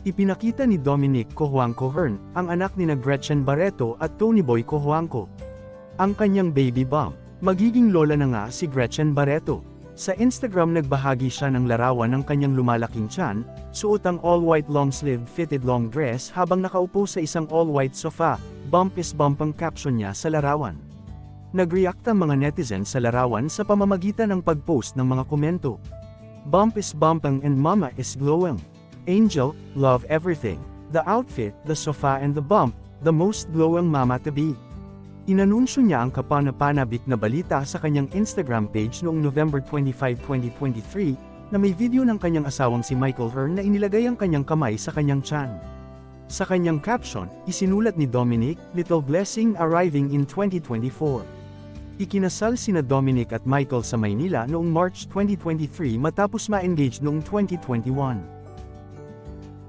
Ipinakita ni Dominic Cojuangco Hearn, ang anak ni Gretchen Barreto at Tony Boy Cojuangco, ang kanyang baby bump. Magiging lola na nga si Gretchen Barreto. Sa Instagram nagbahagi siya ng larawan ng kanyang lumalaking tiyan, suot ang all-white long-sleeved fitted long dress habang nakaupo sa isang all-white sofa. Bump is bump ang caption niya sa larawan. Nag-react ang mga netizens sa larawan sa pamamagitan ng pag-post ng mga komento. Bump is bumping and mama is glowing. Angel, love everything. The outfit, the sofa and the bump, the most glowing mama to be. Inanunsyo niya ang kapanapanabik na balita sa kanyang Instagram page noong November 25, 2023, na may video ng kanyang asawang si Michael Hearn na inilagay ang kanyang kamay sa kanyang tiyan. Sa kanyang caption, isinulat ni Dominic, "Little blessing arriving in 2024." Ikinasal sina Dominic at Michael sa Maynila noong March 2023 matapos ma-engage noong 2021.